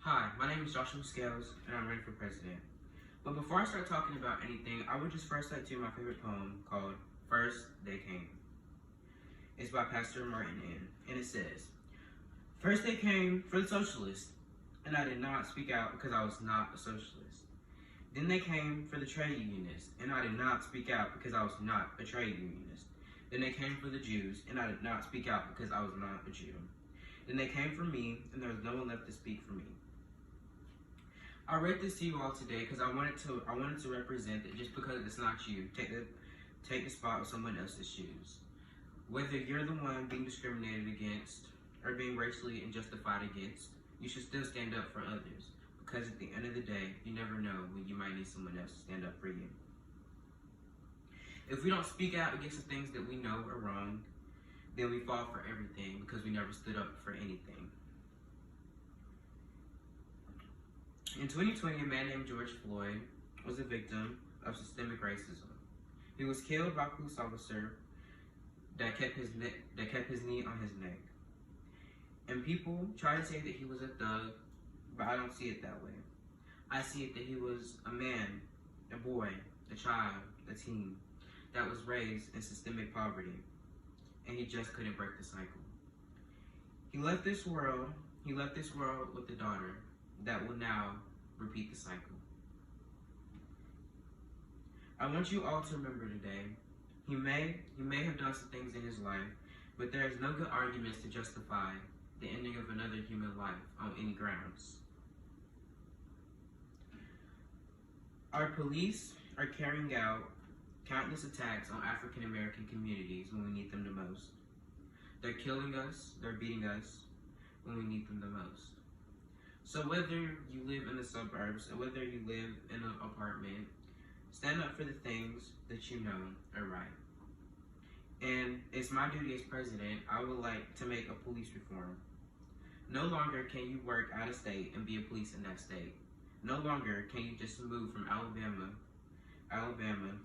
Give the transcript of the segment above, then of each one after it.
Hi, my name is Joshua Scales, and I'm running for president. But before I start talking about anything, I would just first like to do my favorite poem called First They Came. It's by Pastor Martin N. And it says, First they came for the socialists, and I did not speak out because I was not a socialist. Then they came for the trade unionists, and I did not speak out because I was not a trade unionist. Then they came for the Jews, and I did not speak out because I was not a Jew. Then they came for me, and there was no one left to speak for me. I read this to you all today because I wanted to represent that just because it's not you, take the spot of someone else's shoes. Whether you're the one being discriminated against or being racially unjustified against, you should still stand up for others, because at the end of the day, you never know when you might need someone else to stand up for you. If we don't speak out against the things that we know are wrong, then we fall for everything because we never stood up for anything. In 2020, a man named George Floyd was a victim of systemic racism. He was killed by a police officer that kept his knee on his neck. And people try to say that he was a thug, but I don't see it that way. I see it that he was a man, a boy, a child, a teen that was raised in systemic poverty, and he just couldn't break the cycle. He left this world with a daughter that will now repeat the cycle. I want you all to remember today, he may have done some things in his life, but there is no good arguments to justify the ending of another human life on any grounds. Our police are carrying out countless attacks on African American communities when we need them the most. They're killing us, they're beating us when we need them the most. So whether you live in the suburbs or whether you live in an apartment, stand up for the things that you know are right. And it's my duty as president, I would like to make a police reform. No longer can you work out of state and be a police in that state. No longer can you just move from Alabama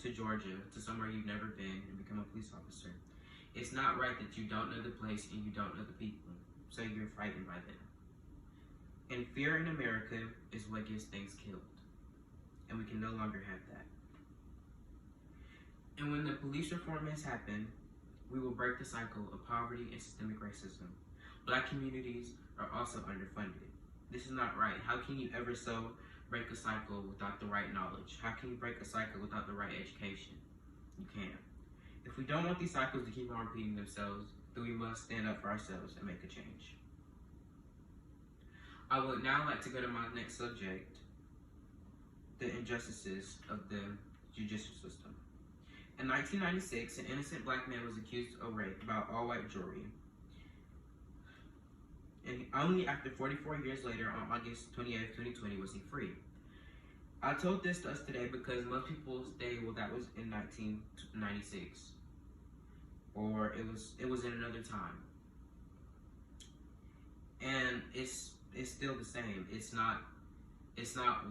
to Georgia to somewhere you've never been and become a police officer. It's not right that you don't know the place and you don't know the people, so you're frightened by them. And fear in America is what gets things killed. And we can no longer have that. And when the police reform has happened, we will break the cycle of poverty and systemic racism. Black communities are also underfunded. This is not right. How can you ever break a cycle without the right knowledge? How can you break a cycle without the right education? You can't. If we don't want these cycles to keep on repeating themselves, then we must stand up for ourselves and make a change. I would now like to go to my next subject, the injustices of the judicial system. In 1996, an innocent black man was accused of rape by an all-white jury. And only after 44 years later, on August 28, 2020, was he free. I told this to us today because most people say, well, that was in 1996. Or it was in another time. And it's still the same. It's not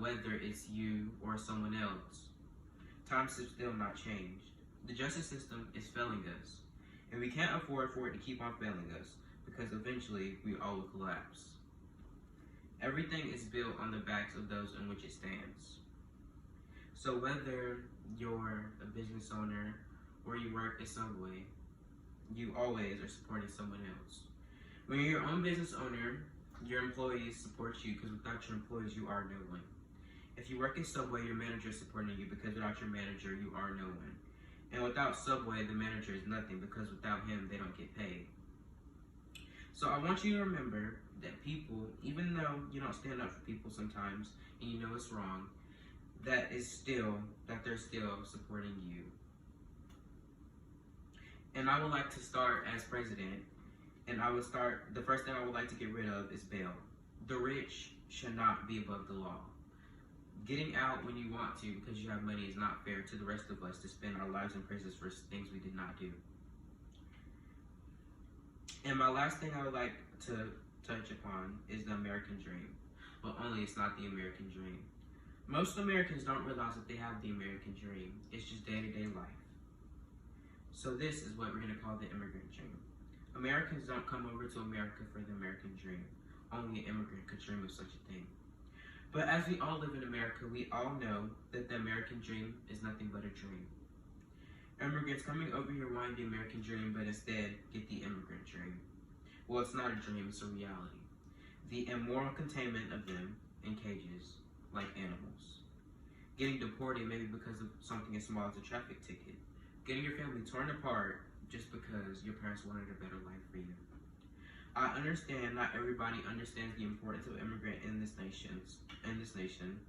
whether it's you or someone else. Times have still not changed. The justice system is failing us, and we can't afford for it to keep on failing us, because eventually we all will collapse. Everything is built on the backs of those in which it stands. So whether you're a business owner or you work at Subway, you always are supporting someone else. When you're your own business owner, your employees support you, because without your employees, you are no one. If you work at Subway, your manager is supporting you, because without your manager, you are no one. And without Subway, the manager is nothing, because without him, they don't get paid. So I want you to remember that people, even though you don't stand up for people sometimes, and you know it's wrong, that they're still supporting you. And I would like to start as president. And the first thing I would like to get rid of is bail. The rich should not be above the law. Getting out when you want to because you have money is not fair to the rest of us to spend our lives in prison for things we did not do. And my last thing I would like to touch upon is the American dream. But only it's not the American dream. Most Americans don't realize that they have the American dream. It's just day-to-day life. So this is what we're going to call the immigrant dream. Americans don't come over to America for the American dream. only an immigrant could dream of such a thing. But as we all live in America, we all know that the American dream is nothing but a dream. Immigrants coming over here wanting the American dream, but instead get the immigrant dream. Well, it's not a dream, it's a reality. The immoral containment of them in cages, like animals. Getting deported maybe because of something as small as a traffic ticket. Getting your family torn apart just because your parents wanted a better life for you. I understand not everybody understands the importance of immigrant in this nation,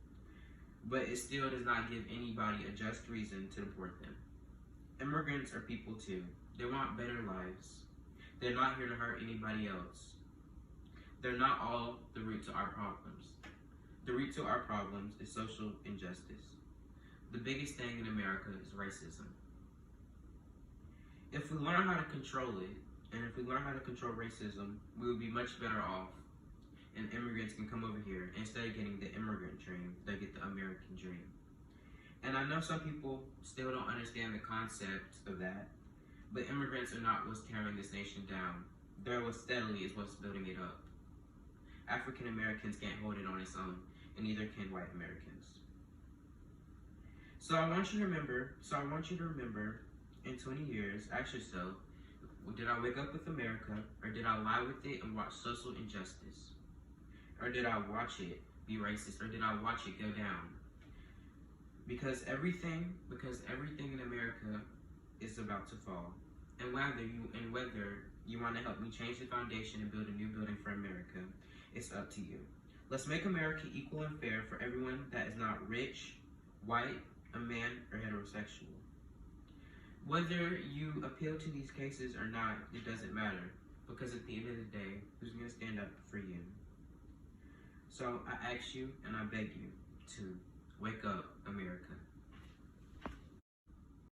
but it still does not give anybody a just reason to deport them. Immigrants are people too. They want better lives. They're not here to hurt anybody else. They're not all the root to our problems. The root to our problems is social injustice. The biggest thing in America is racism. If we learn how to control it, and if we learn how to control racism, we would be much better off. And immigrants can come over here. Instead of getting the immigrant dream, they get the American dream. And I know some people still don't understand the concept of that, but immigrants are not what's tearing this nation down. They're what steadily is what's building it up. African Americans can't hold it on its own, and neither can white Americans. So I want you to remember, in 20 years, ask yourself, did I wake up with America, or did I lie with it and watch social injustice? Or did I watch it be racist, or did I watch it go down? Because everything in America is about to fall. And whether you want to help me change the foundation and build a new building for America, it's up to you. Let's make America equal and fair for everyone that is not rich, white, a man, or heterosexual. Whether you appeal to these cases or not, it doesn't matter, because at the end of the day, who's going to stand up for you? So I ask you and I beg you to wake up, America.